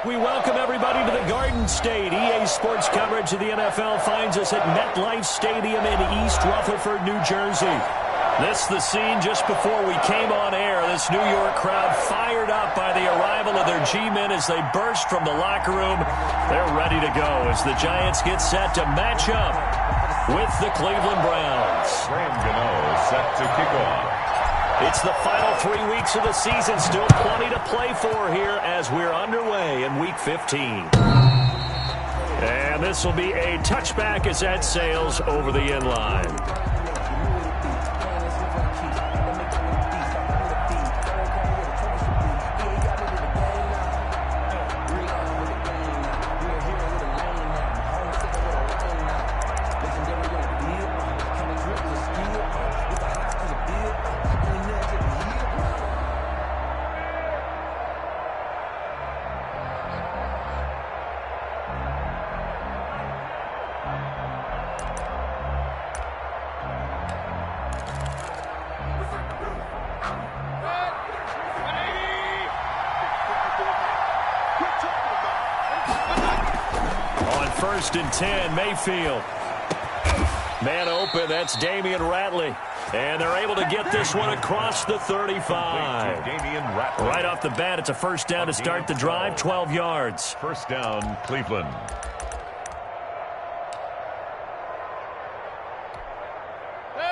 We welcome everybody to the Garden State. EA Sports coverage of the NFL finds us at MetLife Stadium in East Rutherford, New Jersey. This is the scene just before we came on air. This New York crowd fired up by the arrival of their G-men as they burst from the locker room. They're ready to go as the Giants get set to match up with the Cleveland Browns. Graham Gano set to kick off. It's the final 3 weeks of the season. Still plenty to play for here as we're underway in Week 15. And this will be a touchback as that sails over the end line. First and 10, Mayfield. Man open, that's Damian Ratley. And they're able to get this one across the 35. Right off the bat, it's a first down to start the drive, 12 yards. First down, Cleveland.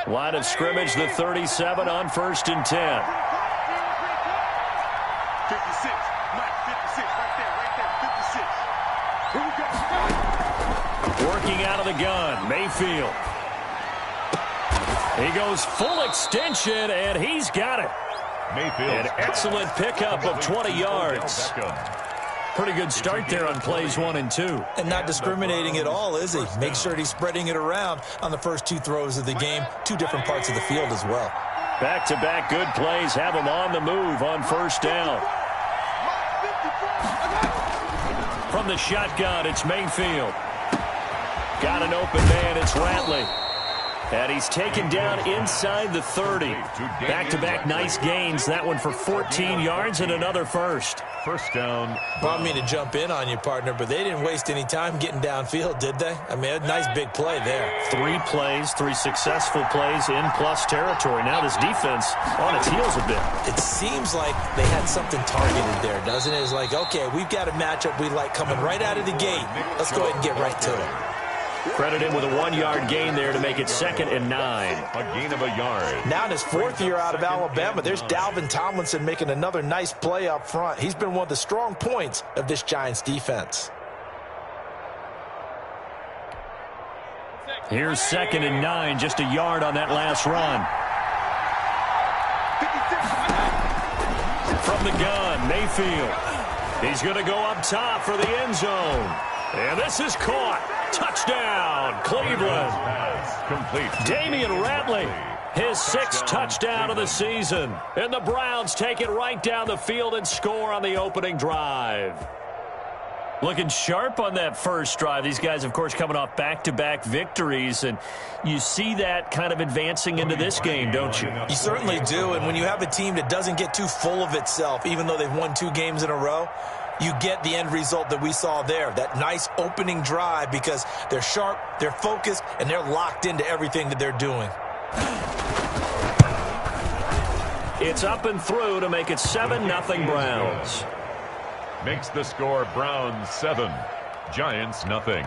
Line of scrimmage, the 37 on first and 10. 56. Mike, 56. Right there. 56. Here we go. Working out of the gun, Mayfield. He goes full extension, and he's got it. Mayfield. An excellent pickup of 20 yards. Pretty good start there on plays 1 and 2. And not discriminating at all, is he? Make sure he's spreading it around on the first 2 throws of the game. 2 different parts of the field as well. Back-to-back good plays have him on the move on first down. From the shotgun, it's Mayfield. Got an open man, it's Ratley. And he's taken down inside the 30. Back-to-back nice gains. That one for 14 yards and another first. First down. Well, I mean to jump in on you, partner, but they didn't waste any time getting downfield, did they? I mean, a nice big play there. 3 plays, 3 successful plays in plus territory. Now this defense on its heels a bit. It seems like they had something targeted there, doesn't it? It's like, okay, we've got a matchup we like coming right out of the gate. Let's go ahead and get right to it. Credit him with a 1-yard gain there to make it 2nd and 9. A gain of a yard. Now in his 4th year out of Alabama, there's Dalvin Tomlinson making another nice play up front. He's been one of the strong points of this Giants defense. Here's 2nd and 9, just a yard on that last run. From the gun, Mayfield. He's going to go up top for the end zone. And this is caught. Touchdown, Cleveland. Complete. Damian Ratley, his 6th touchdown of the season. And the Browns take it right down the field and score on the opening drive. Looking sharp on that first drive. These guys, of course, coming off back-to-back victories. And you see that kind of advancing into this game, don't you? You certainly do. And when you have a team that doesn't get too full of itself, even though they've won 2 games in a row, you get the end result that we saw there, that nice opening drive, because they're sharp, they're focused, and they're locked into everything that they're doing. It's up and through to make it 7-0 Browns. Makes the score Browns 7, Giants nothing.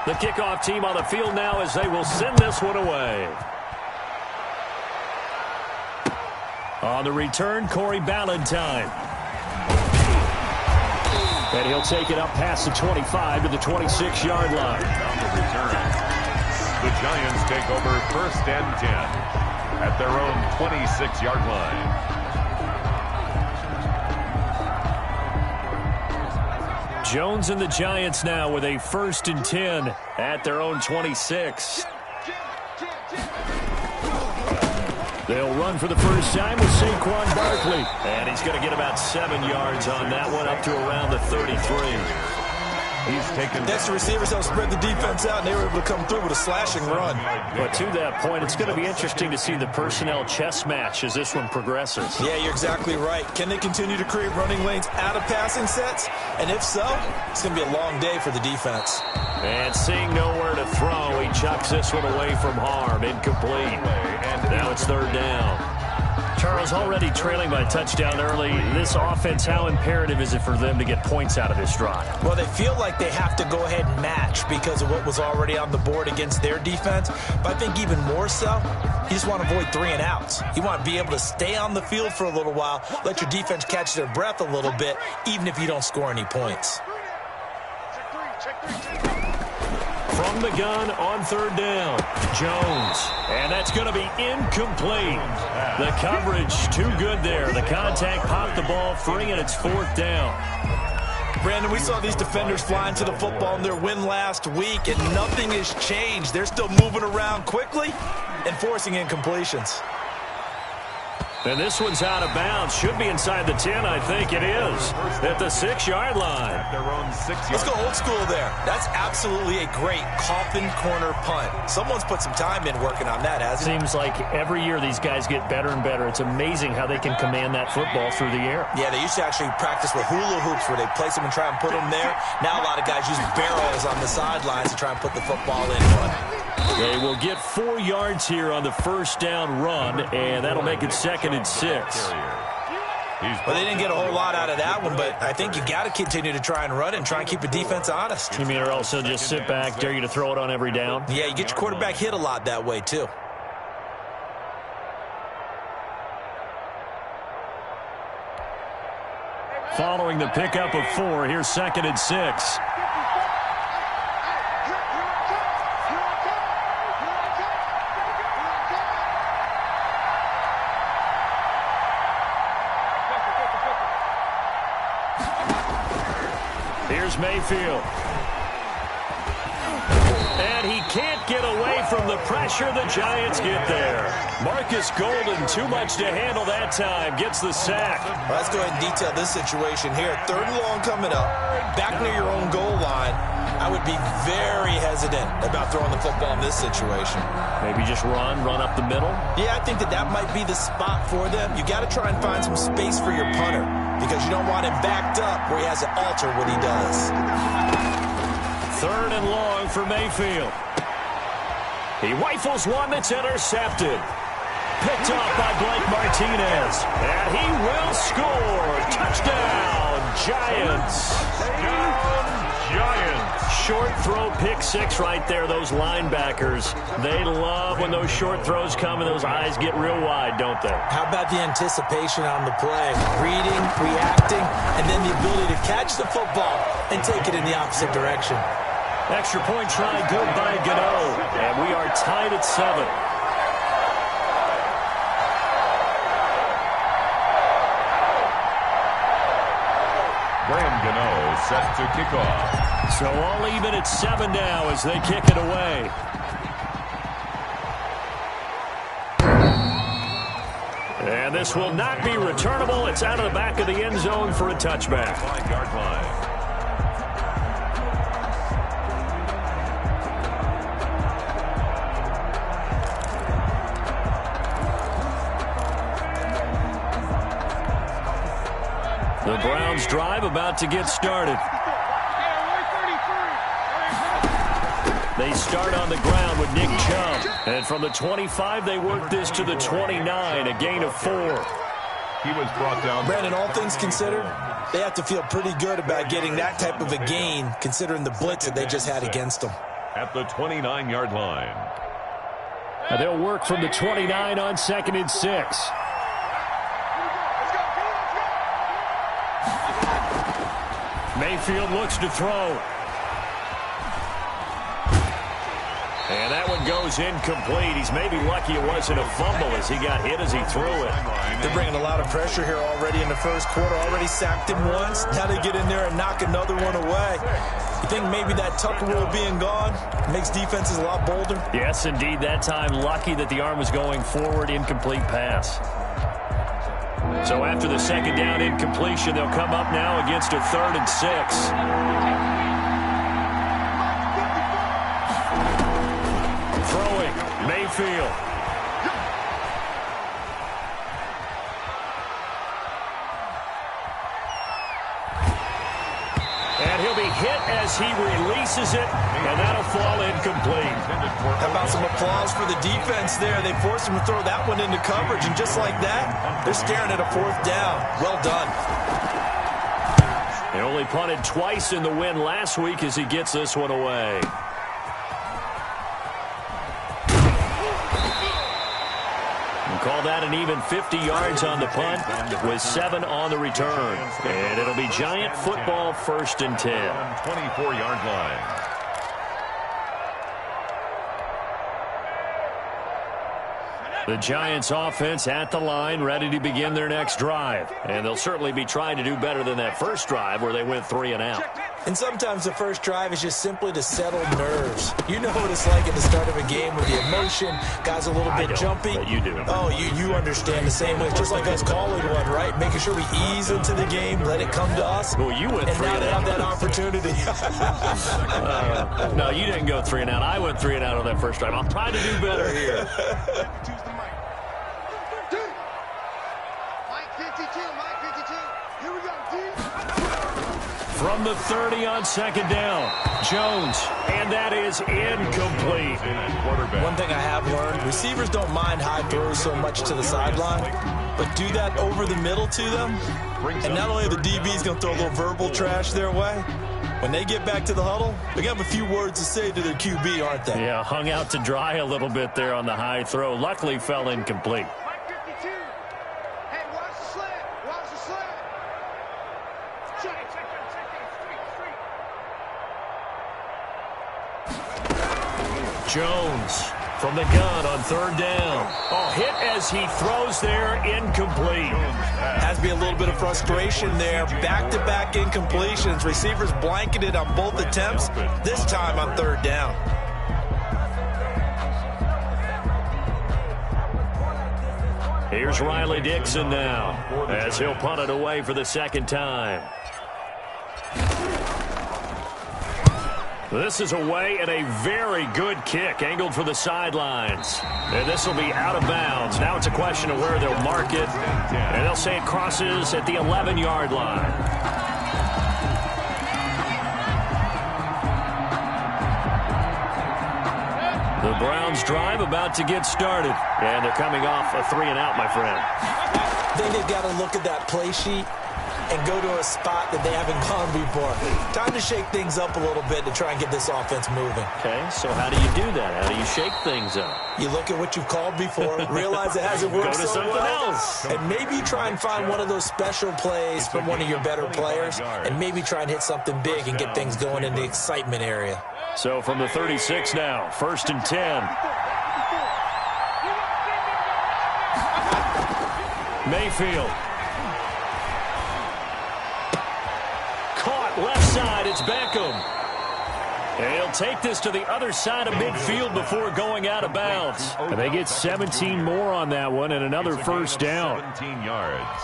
The kickoff team on the field now as they will send this one away. On the return, Corey Ballantyne. And he'll take it up past the 25 to the 26-yard line. On the return, the Giants take over 1st and 10 at their own 26-yard line. Jones and the Giants now with a 1st and 10 at their own 26. They'll run for the first time with Saquon Barkley. And he's going to get about 7 yards on that one, up to around the 33. He's taken Next, the receivers help spread the defense out, and they were able to come through with a slashing run. But to that point, it's going to be interesting to see the personnel chess match as this one progresses. Yeah, you're exactly right. Can they continue to create running lanes out of passing sets? And if so, it's going to be a long day for the defense. And seeing nowhere to throw, he chucks this one away from harm. Incomplete. And now it's third down. Charles, already trailing by a touchdown early. This offense, how imperative is it for them to get points out of this drive? Well, they feel like they have to go ahead and match because of what was already on the board against their defense. But I think even more so, you just want to avoid 3 and outs. You want to be able to stay on the field for a little while, let your defense catch their breath a little bit, even if you don't score any points. From the gun on third down, Jones. And that's going to be incomplete. The coverage too good there. The contact popped the ball free, and it's fourth down. Brandon, we saw these defenders flying to the football in their win last week, and nothing has changed. They're still moving around quickly and forcing incompletions. And this one's out of bounds. Should be inside the 10, I think it is. At the 6-yard line. at their own 6-yard Let's go old school there. That's absolutely a great coffin corner punt. Someone's put some time in working on that, hasn't he? Seems like every year these guys get better and better. It's amazing how they can command that football through the air. Yeah, they used to actually practice with hula hoops where they place them and try and put them there. Now a lot of guys use barrels on the sidelines to try and put the football in. They will get 4 yards here on the first down run, and that'll make it 2nd and 6. Well, they didn't get a whole lot out of that one, but I think you got to continue to try and run and try and keep the defense honest. You mean or also just sit back, dare you to throw it on every down? Yeah, you get your quarterback hit a lot that way, too. Following the pickup of 4, here's 2nd and 6. Here's Mayfield. And he can't get away from the pressure. The Giants get there. Marcus Golden, too much to handle that time. Gets the sack. Well, let's go ahead and detail this situation here. 3rd and long coming up. Back near your own goal line. I would be very hesitant about throwing the football in this situation. Maybe just run up the middle? Yeah, I think that might be the spot for them. You got to try and find some space for your punter because you don't want him backed up where he has to alter what he does. 3rd and long for Mayfield. He rifles one that's intercepted. Picked off by Blake Martinez. And he will score. Touchdown, Giants. Giants. Short throw, pick 6 right there. Those linebackers, they love when those short throws come and those eyes get real wide, don't they? How about the anticipation on the play? Reading, reacting, and then the ability to catch the football and take it in the opposite direction. Extra point try, good by Gano. And we are tied at 7. Graham Gano set to kick off. So all even at 7 now as they kick it away. And this will not be returnable. It's out of the back of the end zone for a touchback. 5-yard line. The Browns drive about to get started. They start on the ground with Nick Chubb. And from the 25, they work this to the 29, a gain of 4. He was brought down. Brandon, all things considered, they have to feel pretty good about getting that type of a gain considering the blitz that they just had against them. At the 29-yard line. And they'll work from the 29 on 2nd and 6. Mayfield looks to throw. And that one goes incomplete. He's maybe lucky it wasn't a fumble as he got hit as he threw it. They're bringing a lot of pressure here already in the first quarter. Already sacked him once. Now they get in there and knock another one away. You think maybe that Tucker rule being gone makes defenses a lot bolder? Yes, indeed. That time, lucky that the arm was going forward, incomplete pass. So after the second down incompletion, they'll come up now against a 3rd and 6. Throwing, Mayfield. And he'll be hit as he releases it, and that'll fall incomplete. How about some applause for the defense there? They forced him to throw that one into coverage, and just like that, they're staring at a 4th down. Well done. He only punted twice in the win last week as he gets this one away. Call that an even 50 yards on the punt with 7 on the return. And it'll be Giant football 1st and 10. 24-yard line. The Giants offense at the line, ready to begin their next drive. And they'll certainly be trying to do better than that first drive where they went 3 and out. And sometimes the first drive is just simply to settle nerves. You know what it's like at the start of a game with the emotion, guys a little bit jumpy. But you do. Oh, you understand the same way. It's just like us calling one, right? Making sure we ease into the game, let it come to us. Well, you went 3 and out. And now they have that opportunity. No, you didn't go 3 and out. I went 3 and out on that first drive. I'll try to do better here. From the 30 on 2nd down, Jones, and that is incomplete. One thing I have learned, receivers don't mind high throws so much to the sideline, but do that over the middle to them, and not only are the DBs going to throw a little verbal trash their way, when they get back to the huddle, they have a few words to say to their QB, aren't they? Yeah, hung out to dry a little bit there on the high throw. Luckily, fell incomplete. Jones from the gun on 3rd down. Oh, hit as he throws there, incomplete. Has to be a little bit of frustration there. Back-to-back incompletions. Receivers blanketed on both attempts, this time on 3rd down. Here's Riley Dixon now as he'll punt it away for the 2nd time. This is away and a very good kick angled for the sidelines. And this will be out of bounds. Now it's a question of where they'll mark it. And they'll say it crosses at the 11-yard line. The Browns drive about to get started. And they're coming off a 3 and out, my friend. I think they've got to look at that play sheet and go to a spot that they haven't gone before. Time to shake things up a little bit to try and get this offense moving. Okay, so how do you do that? How do you shake things up? You look at what you've called before, realize it hasn't worked Go to so something well, else. and maybe try and find one of those special plays from one of your better players, and maybe try and hit something big and get things going in the excitement area. So from the 36 now, 1st and 10. Mayfield. Caught left side, it's Beckham. And he'll take this to the other side of midfield before going out of bounds. And they get 17 more on that one and another 1st down. 17 yards.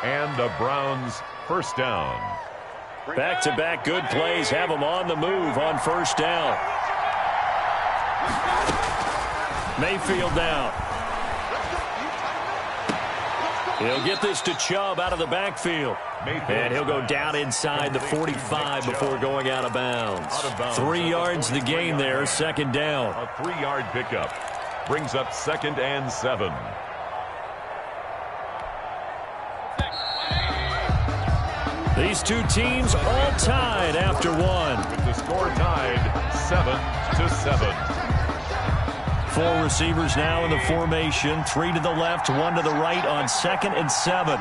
And the Browns 1st down. Back-to-back good plays have them on the move on 1st down. Mayfield down. He'll get this to Chubb out of the backfield. And he'll go down inside the 45 before going out of bounds. 3 yards the gain there, 2nd down. A 3-yard pickup brings up 2nd and 7. These two teams all tied after one. With the score tied 7-7. 4 receivers now in the formation. 3 to the left, 1 to the right on 2nd and 7.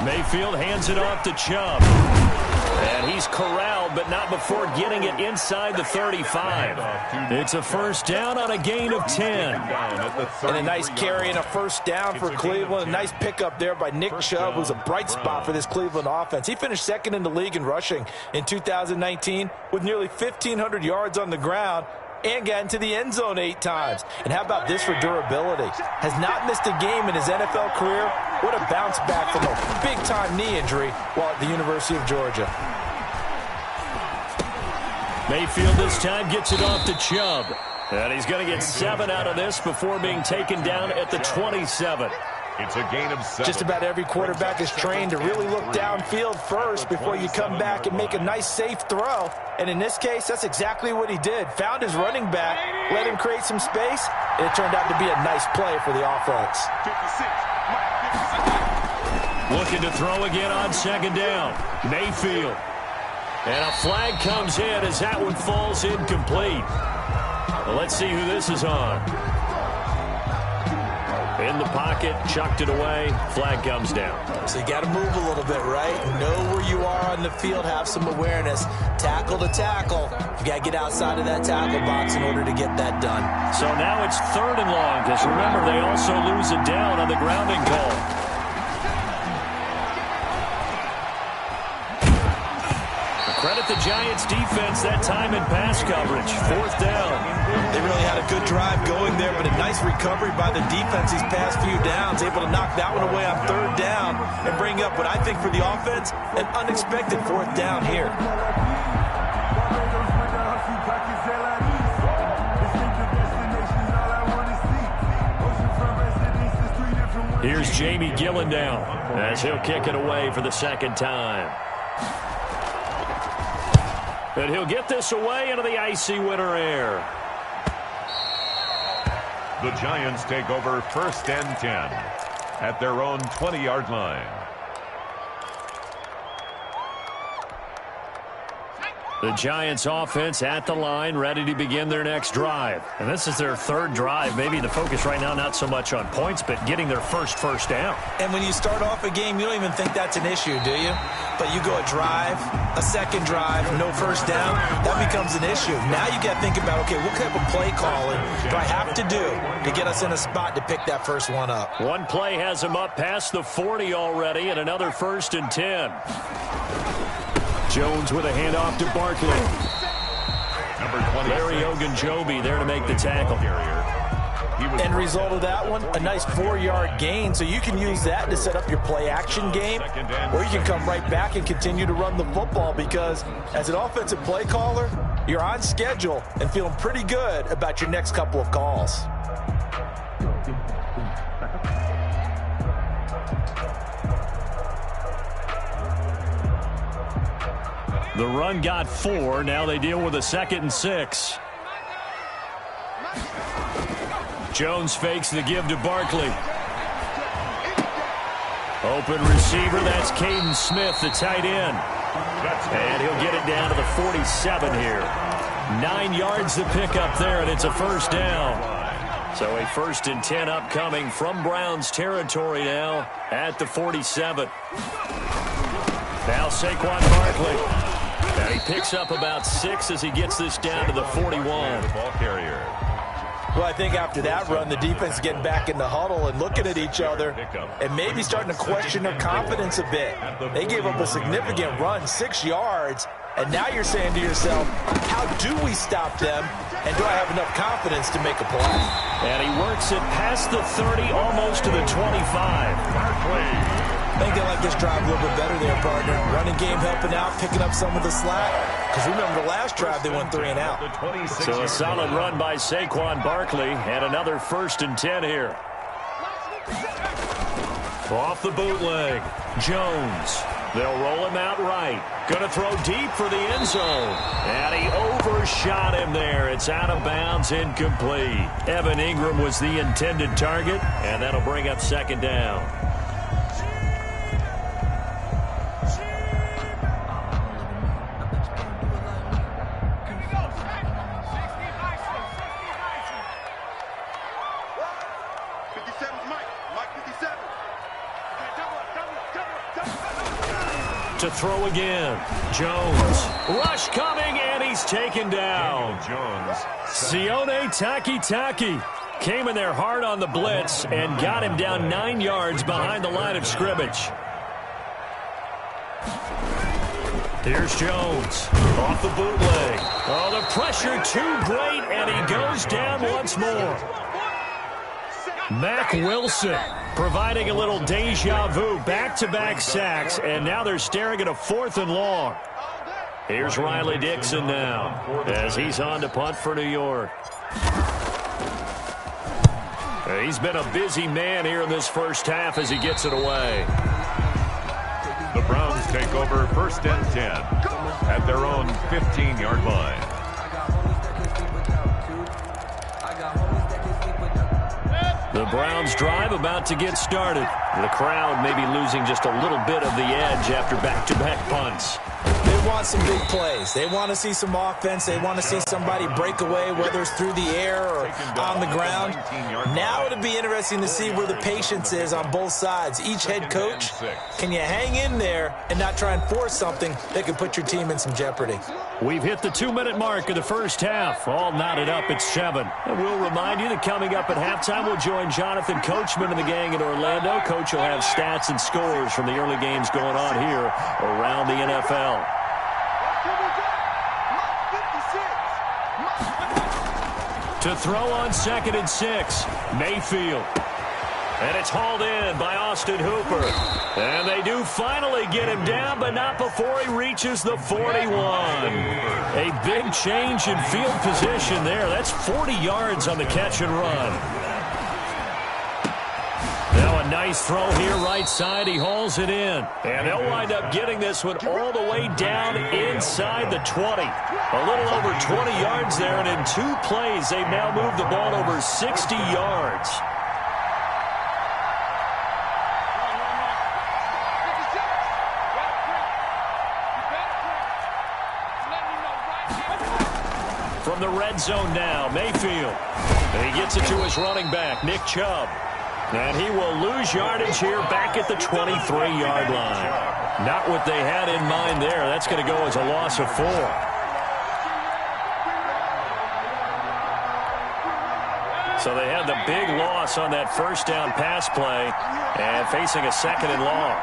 Mayfield hands it off to Chubb. And he's corralled, but not before getting it inside the 35. It's a first down on a gain of 10. And a nice carry and a first down for Cleveland. A nice pickup there by Nick Chubb, who's a bright spot for this Cleveland offense. He finished second in the league in rushing in 2019 with nearly 1,500 yards on the ground and got into the end zone 8 times. And how about this for durability? Has not missed a game in his NFL career. What a bounce back from a big-time knee injury while at the University of Georgia. Mayfield this time gets it off to Chubb. And he's going to get 7 out of this before being taken down at the 27. It's a gain of 7. Just about every quarterback is trained to really look downfield first before you come back and make a nice, safe throw. And in this case, that's exactly what he did. Found his running back, let him create some space, and it turned out to be a nice play for the offense. 56. Looking to throw again on second down. Mayfield. And a flag comes in as that one falls incomplete. Well, let's see who this is on. In the pocket, chucked it away, flag comes down. So you got to move a little bit, right? Know where you are on the field, have some awareness. Tackle to tackle. You got to get outside of that tackle box in order to get that done. So now it's 3rd and long, because remember, they also lose it down on the grounding call. Credit the Giants defense that time in pass coverage. 4th down. They really had a good drive going there, but a nice recovery by the defense these past few downs. Able to knock that one away on 3rd down and bring up what I think for the offense, an unexpected 4th down here. Here's Jamie Gillen down as he'll kick it away for the 2nd time. And he'll get this away into the icy winter air. The Giants take over 1st and 10 at their own 20-yard line. The Giants offense at the line, ready to begin their next drive. And this is their 3rd drive. Maybe the focus right now not so much on points, but getting their first down. And when you start off a game, you don't even think that's an issue, do you? But you go a drive, a 2nd drive, no first down, that becomes an issue. Now you got to think about, okay, what type of play calling do I have to do to get us in a spot to pick that first one up? One play has him up past the 40 already, and another 1st and 10. Jones with a handoff to Barkley. Larry Ogunjobi there to make the tackle. End result of that one, a nice 4-yard gain. So you can use that to set up your play-action game, or you can come right back and continue to run the football because as an offensive play caller, you're on schedule and feeling pretty good about your next couple of calls. The run got 4. Now they deal with a 2nd and 6. Jones fakes the give to Barkley. Open receiver, that's Caden Smith, the tight end. And he'll get it down to the 47 here. 9 yards to pick up there, and it's a first down. So a 1st and 10 upcoming from Browns territory now at the 47. Now Saquon Barkley. And he picks up about 6 as he gets this down to the 41. Ball carrier. Well, I think after that run, the defense is getting back in the huddle and looking at each other and maybe starting to question their confidence a bit. They gave up a significant run, 6 yards, and now you're saying to yourself, how do we stop them, and do I have enough confidence to make a play? And he works it past the 30, almost to the 25. I think they like this drive a little bit better there, partner. Running game helping out, picking up some of the slack. Because remember, the last drive they went 3 and out. So a solid run by Saquon Barkley, and another 1st and 10 here. Off the bootleg, Jones. They'll roll him out right. Going to throw deep for the end zone. And he overshot him there. It's out of bounds, incomplete. Evan Ingram was the intended target, and that'll bring up 2nd down. To throw again. Jones. Rush coming, and he's taken down. Jones. Sione Takitaki came in there hard on the blitz and got him down 9 yards behind the line of scrimmage. Here's Jones off the bootleg. Oh, the pressure too great, and he goes down once more. Mack Wilson providing a little deja vu, back-to-back sacks, and now they're staring at a 4th and long. Here's Riley Dixon now as he's on to punt for New York. He's been a busy man here in this first half as he gets it away. The Browns take over 1st and 10 at their own 15-yard line. The Browns drive about to get started. The crowd may be losing just a little bit of the edge after back-to-back punts. They want some big plays. They want to see some offense. They want to see somebody break away, whether it's through the air or on the ground. Now it'll be interesting to see where the patience is on both sides. Each head coach, can you hang in there and not try and force something that could put your team in some jeopardy? We've hit the 2-minute mark of the first half. All knotted up at 7. And we'll remind you that coming up at halftime, we'll join Jonathan Coachman and the gang in Orlando. Coach will have stats and scores from the early games going on here around the NFL. To throw on 2nd and 6, Mayfield. And it's hauled in by Austin Hooper. And they do finally get him down, but not before he reaches the 41. A big change in field position there. That's 40 yards on the catch and run. Now a nice throw here right side. He hauls it in. And they'll wind up getting this one all the way down inside the 20. A little over 20 yards there, and in 2 plays, they've now moved the ball over 60 yards. From the red zone now, Mayfield. And he gets it to his running back, Nick Chubb. And he will lose yardage here back at the 23-yard line. Not what they had in mind there. That's going to go as a loss of 4. So they had the big loss on that first down pass play and facing a 2nd and long.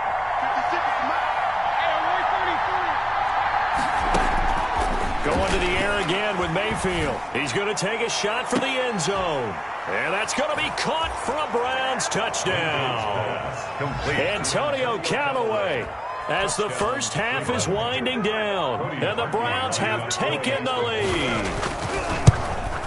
Going to the air again with Mayfield. He's going to take a shot for the end zone. And that's going to be caught for a Browns touchdown. Antonio Callaway as the first half is winding down. And the Browns have taken the lead.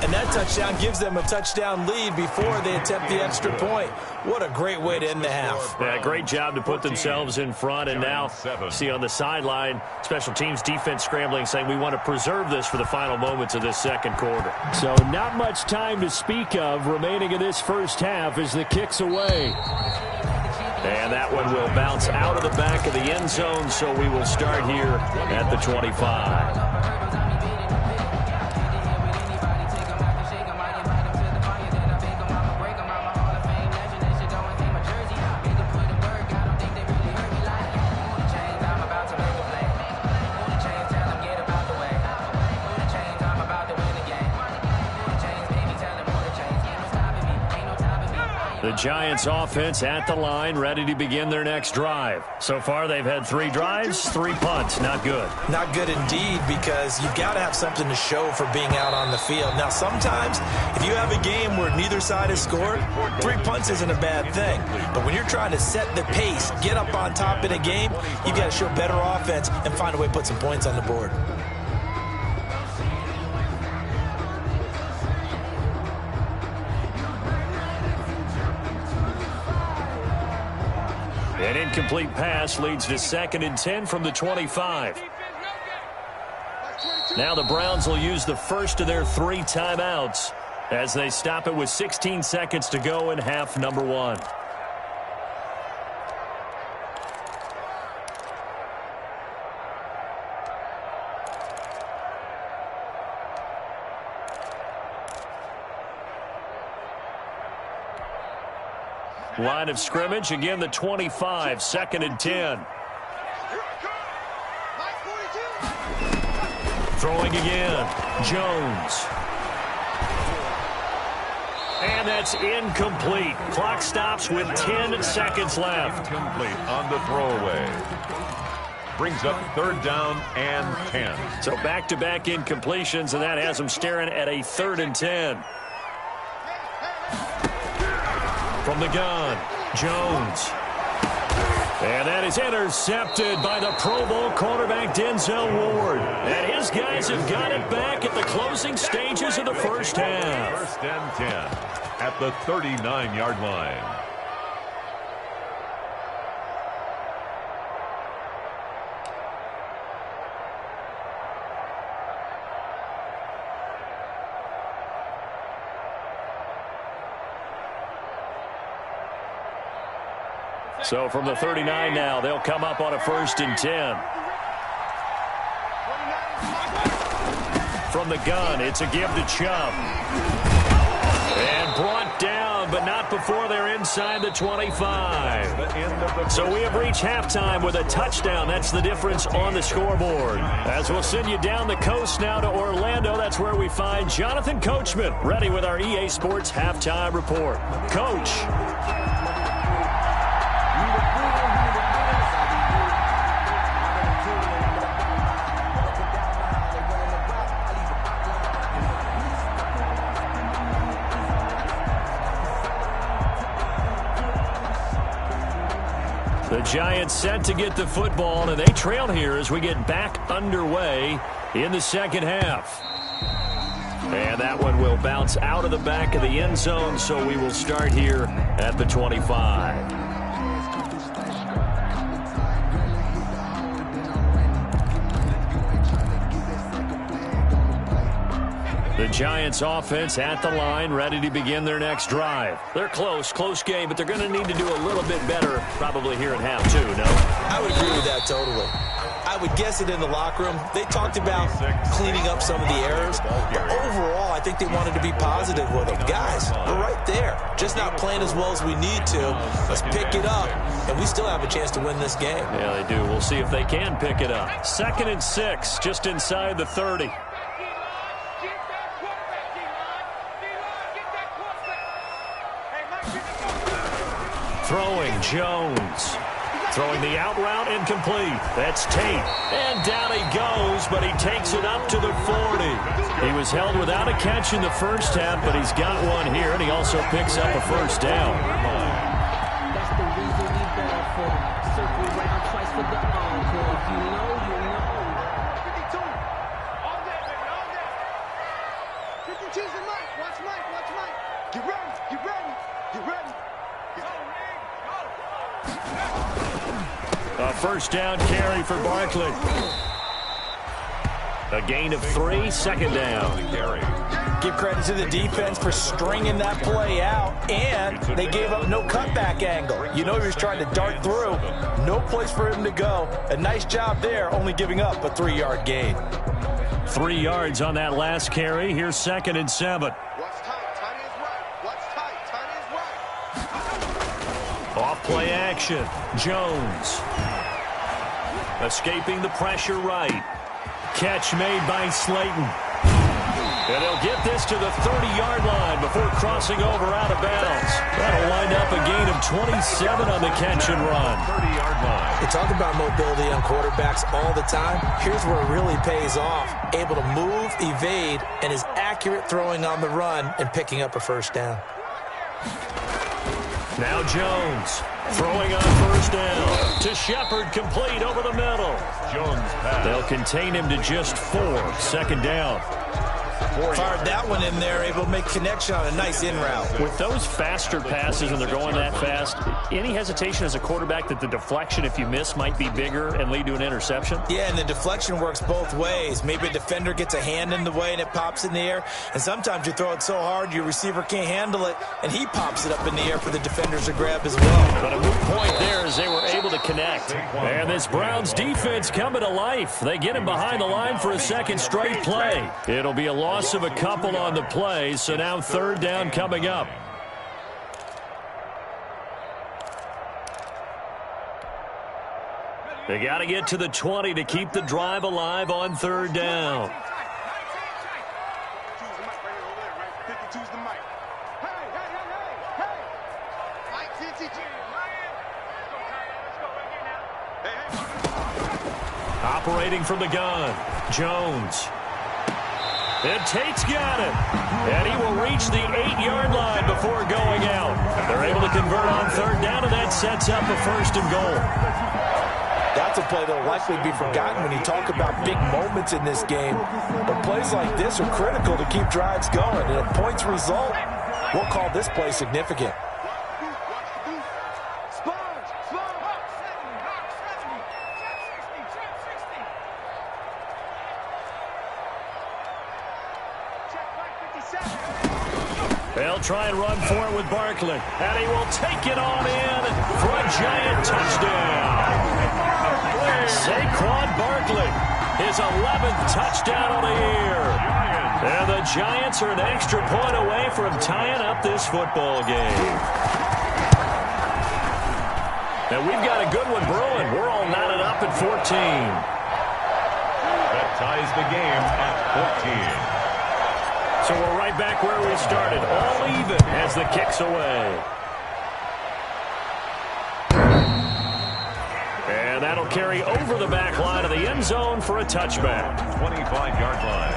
And that touchdown gives them a touchdown lead before they attempt the extra point. What a great way to end the half. Yeah, great job to put themselves in front. And now, see on the sideline, special teams defense scrambling, saying we want to preserve this for the final moments of this second quarter. So not much time to speak of remaining in this first half as the kick's away. And that one will bounce out of the back of the end zone, so we will start here at the 25. The Giants offense at the line, ready to begin their next drive. So far, they've had 3 drives, 3 punts. Not good. Not good indeed, because you've got to have something to show for being out on the field. Now, sometimes, if you have a game where neither side has scored, 3 punts isn't a bad thing. But when you're trying to set the pace, get up on top in a game, you've got to show better offense and find a way to put some points on the board. An incomplete pass leads to 2nd and 10 from the 25. Now the Browns will use the first of their 3 timeouts as they stop it with 16 seconds to go in half number 1. Line of scrimmage, again the 25, 2nd and 10. Throwing again. Jones. And that's incomplete. Clock stops with 10 seconds left. Incomplete on the throwaway. Brings up 3rd down and 10. So back-to-back incompletions, and that has them staring at a 3rd and 10. From the gun, Jones. And that is intercepted by the Pro Bowl cornerback Denzel Ward. And his guys have got it back at the closing stages of the first half. 1st and 10 at the 39-yard line. So from the 39 now, they'll come up on a 1st and 10. From the gun, it's a give to Chubb. And brought down, but not before they're inside the 25. So we have reached halftime with a touchdown. That's the difference on the scoreboard. As we'll send you down the coast now to Orlando, that's where we find Jonathan Coachman, ready with our EA Sports Halftime Report. Coach. The Giants set to get the football, and they trail here as we get back underway in the second half. And that one will bounce out of the back of the end zone, so we will start here at the 25. The Giants offense at the line, ready to begin their next drive. They're close game, but they're going to need to do a little bit better probably here at half two, no? I would agree with that totally. I would guess it in the locker room. They talked about cleaning up some of the errors, but overall, I think they wanted to be positive with them. Guys, we're right there. Just not playing as well as we need to. Let's pick it up, and we still have a chance to win this game. Yeah, they do. We'll see if they can pick it up. 2nd and 6, just inside the 30. Throwing, Jones. Throwing the out route, incomplete. That's Tate. And down he goes, but he takes it up to the 40. He was held without a catch in the first half, but he's got one here, and he also picks up a 1st down. That's the reason we ball for them. Circle around twice for the encore. If you know, you know. 52. All day, baby, all day. 52's the Mike. Watch Mike, watch Mike. Get ready, get ready, get ready. A 1st down carry for Barkley. A gain of 3, 2nd down. Give credit to the defense for stringing that play out, and they gave up no cutback angle. You know he was trying to dart through. No place for him to go. A nice job there, only giving up a 3-yard gain. 3 yards on that last carry. Here's 2nd and 7. Watch tight, tight is right. Watch tight, tight is right. Off play action. Jones. Escaping the pressure right. Catch made by Slayton. And he'll get this to the 30-yard line before crossing over out of bounds. That'll wind up a gain of 27 on the catch and run. 30-yard line. We talk about mobility on quarterbacks all the time. Here's where it really pays off. Able to move, evade, and is accurate throwing on the run and picking up a 1st down. Now Jones throwing on 1st down to Shepard, complete over the middle. Jones pass. They'll contain him to just 4, 2nd down. Fired that one in there, able to make connection on a nice in route. With those faster passes and they're going that fast, any hesitation as a quarterback that the deflection, if you miss, might be bigger and lead to an interception? Yeah, and the deflection works both ways. Maybe a defender gets a hand in the way and it pops in the air, and sometimes you throw it so hard your receiver can't handle it, and he pops it up in the air for the defenders to grab as well. But a moot point there as they were able to connect. And this Browns defense coming to life. They get him behind the line for a 2nd straight play. It'll be a loss of a couple on the play, so now 3rd down coming up. They got to get to the 20 to keep the drive alive on third down. Operating from the gun, Jones. And Tate's got it. And he will reach the 8-yard line before going out. They're able to convert on third down, and that sets up a first and goal. That's a play that will likely be forgotten when you talk about big moments in this game. But plays like this are critical to keep drives going. And if points result, we'll call this play significant. They'll try and run for it with Barkley. And he will take it on in for a giant touchdown. Saquon Barkley, his 11th touchdown of the year. And the Giants are an extra point away from tying up this football game. And we've got a good one brewing. We're all knotted up at 14. That ties the game at 14. So we're right back where we started, all even as the kick's away. And that'll carry over the back line of the end zone for a touchback. 25-yard line.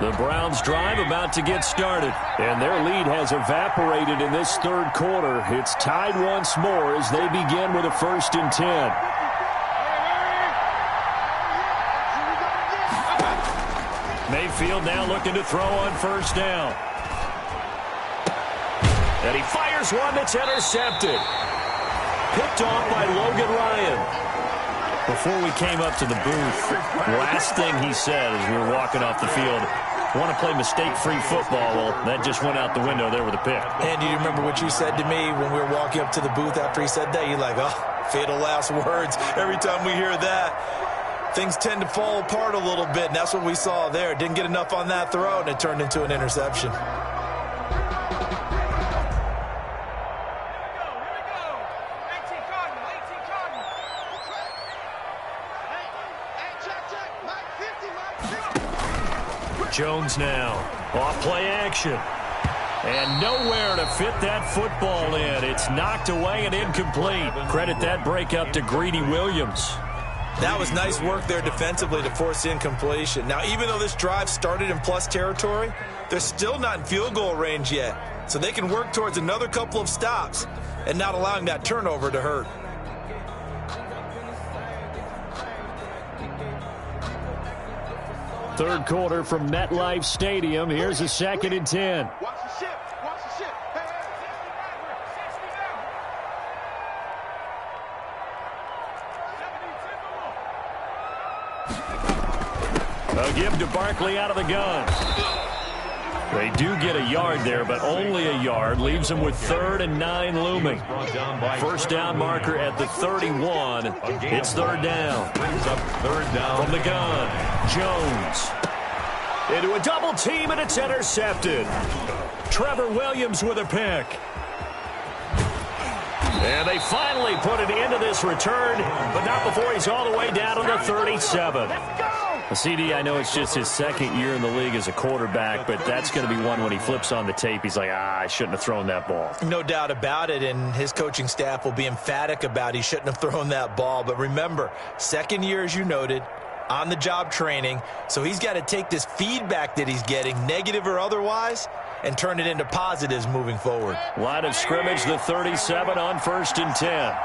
The Browns drive about to get started, and their lead has evaporated in this third quarter. It's tied once more as they begin with a 1st and 10. Mayfield now looking to throw on first down. And he fires one that's intercepted. Picked off by Logan Ryan. Before we came up to the booth, last thing he said as we were walking off the field, want to play mistake-free football. Well, that just went out the window there with a pick. And do you remember what you said to me when we were walking up to the booth after he said that? You're like, oh, fatal last words. Every time we hear that, things tend to fall apart a little bit, and that's what we saw there. Didn't get enough on that throw, and it turned into an interception. Jones now, off play action. And nowhere to fit that football in. It's knocked away and incomplete. Credit that breakup to Greedy Williams. That was nice work there defensively to force incompletion. Now, even though this drive started in plus territory, they're still not in field goal range yet. So they can work towards another couple of stops and not allowing that turnover to hurt. Third quarter from MetLife Stadium. Here's a 2nd and 10. Watch the ship. Watch the ship. A give to Barkley out of the gun. They do get a yard there, but only a yard. Leaves them with 3rd and 9 looming. First down marker at the 31. It's 3rd down. Brings up 3rd down. From the gun, Jones. Into a double team, and it's intercepted. Trevor Williams with a pick. And they finally put it into this return, but not before he's all the way down to the 37. CD, I know it's just his 2nd year in the league as a quarterback, but that's going to be one when he flips on the tape. He's like, I shouldn't have thrown that ball. No doubt about it, and his coaching staff will be emphatic about he shouldn't have thrown that ball. But remember, 2nd year, as you noted, on-the-job training, so he's got to take this feedback that he's getting, negative or otherwise, and turn it into positives moving forward. Line of scrimmage, the 37 on 1st and 10.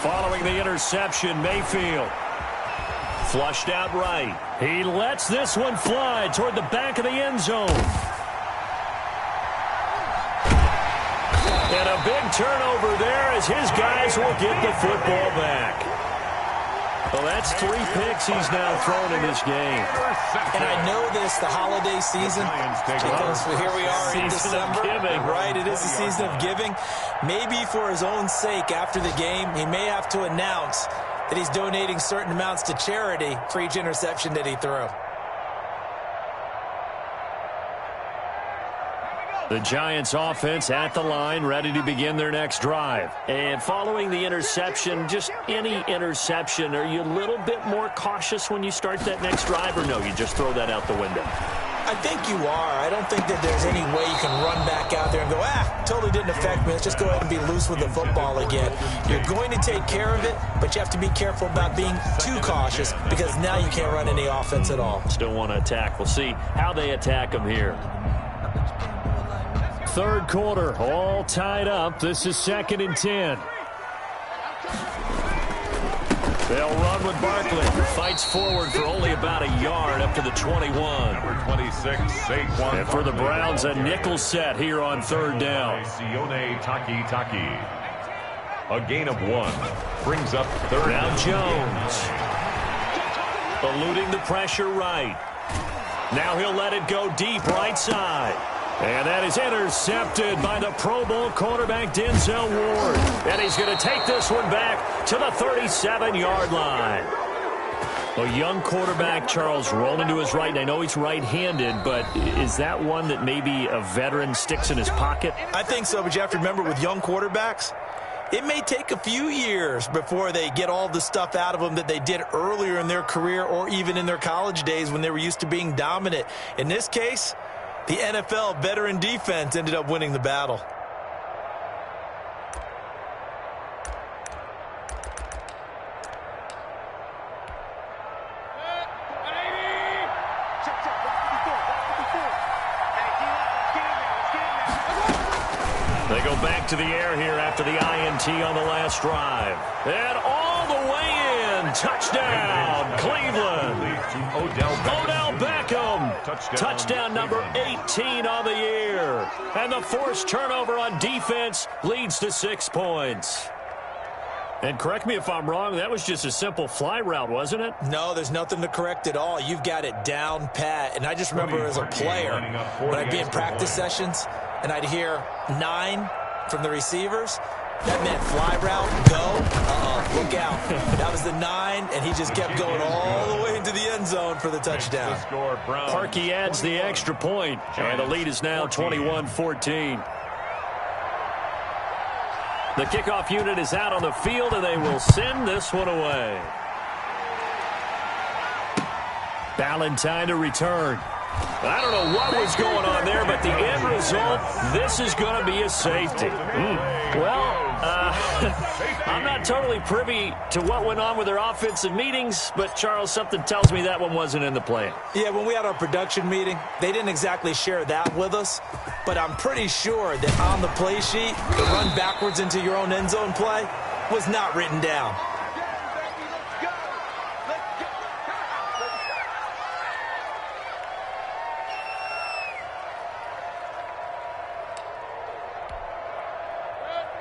Following the interception, Mayfield flushed out right. He lets this one fly toward the back of the end zone. And a big turnover there as his guys will get the football back. Well, that's 3 picks he's now thrown in this game. And I know this, the holiday season, because here we are in December. Right, it is the season of giving. Maybe for his own sake after the game, he may have to announce that he's donating certain amounts to charity for each interception that he threw. The Giants offense at the line, ready to begin their next drive. And following the interception, just any interception, are you a little bit more cautious when you start that next drive, or no, you just throw that out the window? I think you are. I don't think that there's any way you can run back out there and go, totally didn't affect me. Let's just go ahead and be loose with the football again. You're going to take care of it, but you have to be careful about being too cautious because now you can't run any offense at all. Still want to attack. We'll see how they attack them here. Third quarter, all tied up. This is 2nd and 10. They'll run with Barkley. Fights forward for only about a yard up to the 21. Number 26, Saquon. And for the Browns, a nickel set here on 3rd down. Sione Taki. A gain of 1. Brings up 3rd. Now Jones. Eluding the pressure right. Now he'll let it go deep right side. And that is intercepted by the Pro Bowl quarterback Denzel Ward. And he's going to take this one back to the 37-yard line. A young quarterback, Charles, rolling to his right. I know he's right-handed, but is that one that maybe a veteran sticks in his pocket? I think so, but you have to remember with young quarterbacks, it may take a few years before they get all the stuff out of them that they did earlier in their career or even in their college days when they were used to being dominant. In this case, the NFL veteran defense ended up winning the battle. They go back to the air here after the INT on the last drive. And all the way in. Touchdown, Cleveland. Odell Beckham. Touchdown number 18 on the year. And the forced turnover on defense leads to 6 points. And correct me if I'm wrong, that was just a simple fly route, wasn't it? No, there's nothing to correct at all. You've got it down pat. And I just remember as a player, when I'd be in practice sessions, and I'd hear 9 from the receivers, that meant fly route, go, look out. That was the 9, and he just kept going all the way into the end zone for the touchdown. Parkey adds the extra point, and the lead is now 21-14. The kickoff unit is out on the field, and they will send this one away. Ballantyne to return. I don't know what was going on there, but the end result, this is going to be a safety. Well, I'm not totally privy to what went on with their offensive meetings, but, Charles, something tells me that one wasn't in the plan. Yeah, when we had our production meeting, they didn't exactly share that with us, but I'm pretty sure that on the play sheet, the run backwards into your own end zone play was not written down.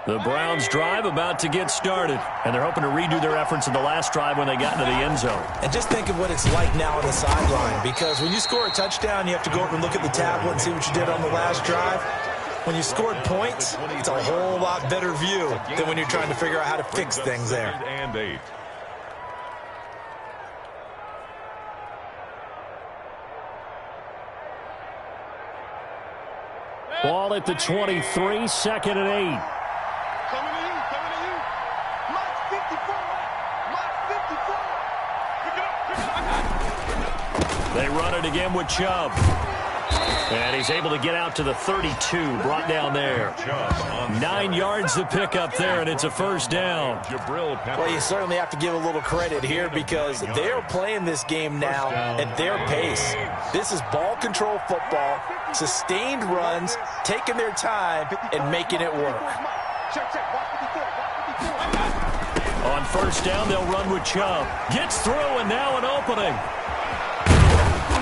The Browns drive about to get started, and they're hoping to redo their efforts in the last drive when they got into the end zone. And just think of what it's like now on the sideline, because when you score a touchdown, you have to go up and look at the tablet and see what you did on the last drive. When you scored points, it's a whole lot better view than when you're trying to figure out how to fix things there. And 8. Ball at the 23, 2nd and 8. Coming to you. Mark 54. Pick it up. They run it again with Chubb. And he's able to get out to the 32, brought down there. 9 yards to pick up there, and it's a first down. Well, you certainly have to give a little credit here because they're playing this game now at their pace. This is ball control football, sustained runs, taking their time, and making it work. On first down, they'll run with Chubb. Gets through, and now an opening.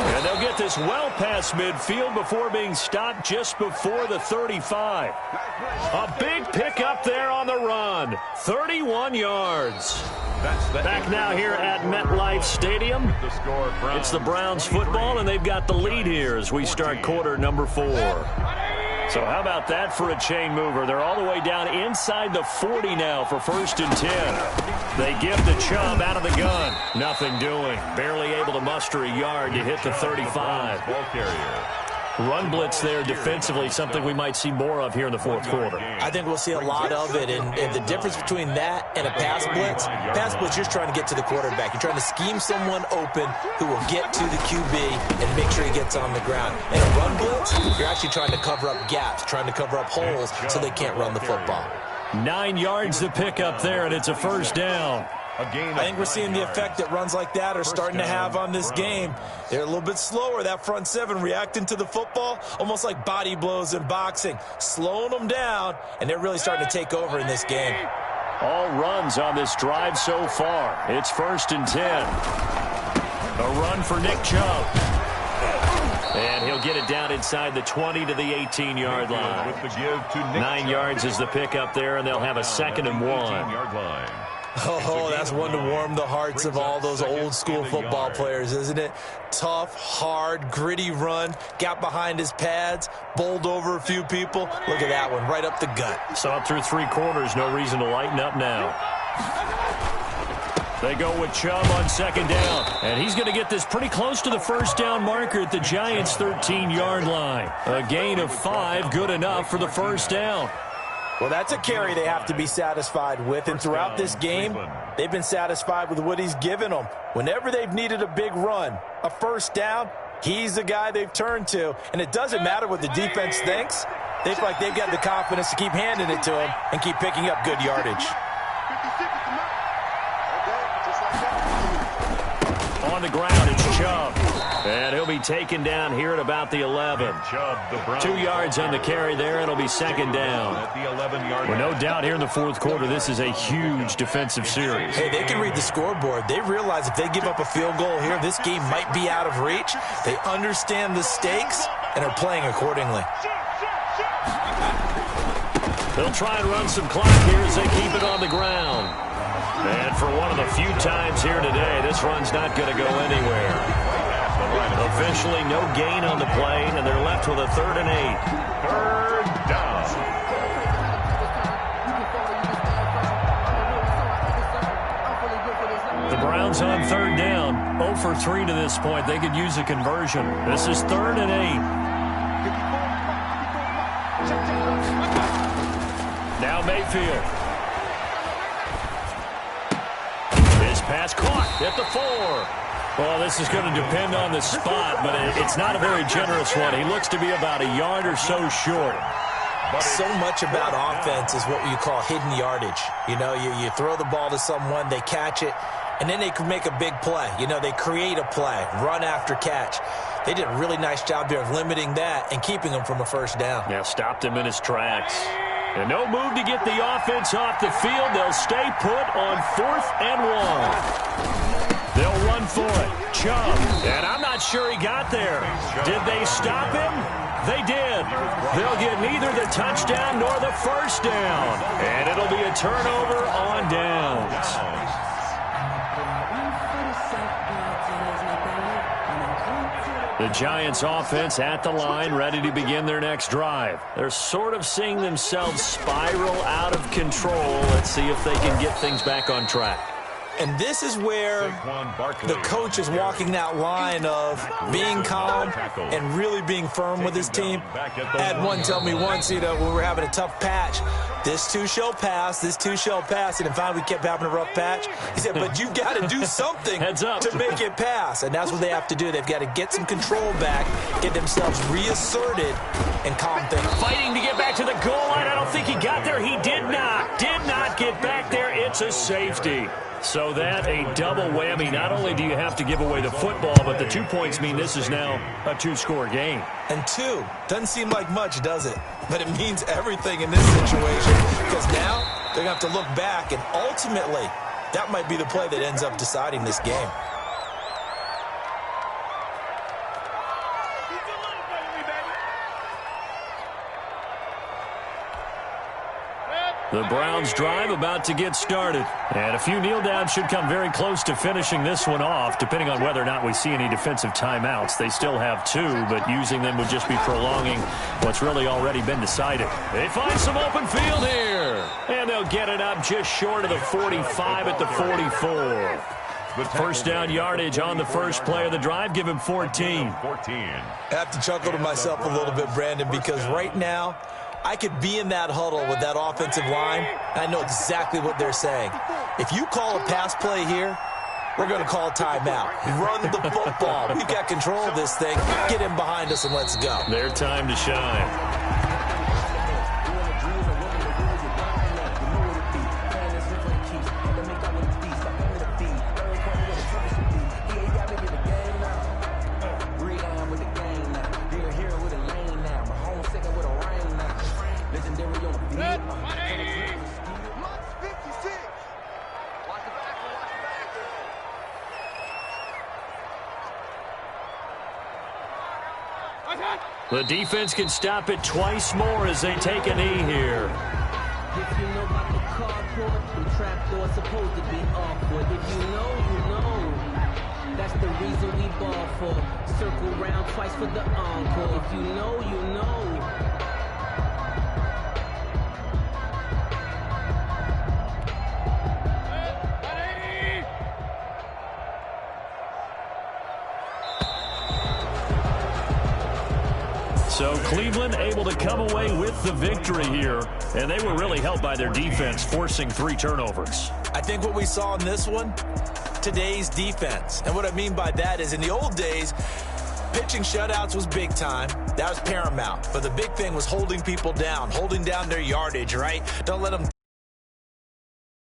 And they'll get this well past midfield before being stopped just before the 35. A big pickup there on the run. 31 yards. Back now here at MetLife Stadium. It's the Browns football, and they've got the lead here as we start quarter number 4. So how about that for a chain mover? They're all the way down inside the 40 now for 1st and 10. They give the Chubb out of the gun. Nothing doing. Barely able to muster a yard to hit the 35. Ball carrier. Run blitz there defensively, something we might see more of here in the 4th quarter. I think we'll see a lot of it, and the difference between that and a pass blitz, you're just trying to get to the quarterback. You're trying to scheme someone open who will get to the QB and make sure he gets on the ground. In a run blitz, you're actually trying to cover up gaps, trying to cover up holes so they can't run the football. 9 yards to pick up there, and it's a 1st down. I think we're seeing the effect that runs like that are starting to have on this game. They're a little bit slower, that front 7, reacting to the football, almost like body blows in boxing, slowing them down, and they're really starting to take over in this game. All runs on this drive so far. It's 1st and 10. A run for Nick Chubb. And he'll get it down inside the 20 to the 18-yard line. 9 yards is the pickup there, and they'll have a 2nd and 1. Oh, that's one to warm the hearts of all those old-school football players, isn't it? Tough, hard, gritty run, got behind his pads, bowled over a few people. Look at that one, right up the gut. Saw it through 3 quarters, no reason to lighten up now. They go with Chubb on 2nd down, and he's going to get this pretty close to the 1st down marker at the Giants' 13-yard line. A gain of 5, good enough for the 1st down. Well, that's a carry they have to be satisfied with, and throughout this game, they've been satisfied with what he's given them. Whenever they've needed a big run, a 1st down, he's the guy they've turned to, and it doesn't matter what the defense thinks. They feel like they've got the confidence to keep handing it to him and keep picking up good yardage. On the ground, it's Chubb. And he'll be taken down here at about the 11. 2 yards on the carry there, and it'll be 2nd down. Well, no doubt here in the 4th quarter, this is a huge defensive series. Hey, they can read the scoreboard. They realize if they give up a field goal here, this game might be out of reach. They understand the stakes and are playing accordingly. They'll try and run some clock here as they keep it on the ground. And for one of the few times here today, this run's not going to go anywhere. Officially no gain on the play, and they're left with a 3rd and 8. 3rd down. The Browns on 3rd down. 0 for 3 to this point. They could use a conversion. This is 3rd and 8. Now Mayfield. His pass caught at the 4. Well, this is going to depend on the spot, but it's not a very generous one. He looks to be about a yard or so short. So much about offense is what you call hidden yardage. You know, you throw the ball to someone, they catch it, and then they can make a big play. You know, they create a play, run after catch. They did a really nice job here of limiting that and keeping him from a 1st down. Yeah, stopped him in his tracks. And no move to get the offense off the field. They'll stay put on 4th and 1. They'll run for it. Chubb. And I'm not sure he got there. Did they stop him? They did. They'll get neither the touchdown nor the 1st down. And it'll be a turnover on downs. The Giants offense at the line, ready to begin their next drive. They're sort of seeing themselves spiral out of control. Let's see if they can get things back on track. And this is where the coach is walking that line of being calm and really being firm with his team. I had one tell me once, you know, when we were having a tough patch, this too shall pass, this too shall pass. And finally we kept having a rough patch. He said, but you've got to do something to make it pass. And that's what they have to do. They've got to get some control back, get themselves reasserted, and calm things. Fighting to get back to the goal line. I don't think he got there. He did not get back there. It's a safety. So that a double whammy. Not only do you have to give away the football, but the 2 points mean this is now a 2-score game. And 2 doesn't seem like much, does it? But it means everything in this situation, because now they're going to have to look back, and ultimately that might be the play that ends up deciding this game. The Browns drive about to get started. And a few kneel downs should come very close to finishing this one off, depending on whether or not we see any defensive timeouts. They still have 2, but using them would just be prolonging what's really already been decided. They find some open field here. And they'll get it up just short of the 45 at the 44. First down yardage on the first play of the drive. Give him 14. I have to chuckle to myself a little bit, Brandon, because right now I could be in that huddle with that offensive line, and I know exactly what they're saying. If you call a pass play here, we're going to call timeout. Run the football. We've got control of this thing. Get him behind us and let's go. Their time to shine. The defense can stop it twice more as they take a knee here. If you know about the carport, the trapdoor supposed to be awkward. If you know, you know. That's the reason we ball for. Circle round twice for the encore. If you know, you know. So Cleveland able to come away with the victory here, and they were really helped by their defense, forcing 3 turnovers. I think what we saw in this one, today's defense. And what I mean by that is in the old days, pitching shutouts was big time. That was paramount. But the big thing was holding people down, holding down their yardage, right? Don't let them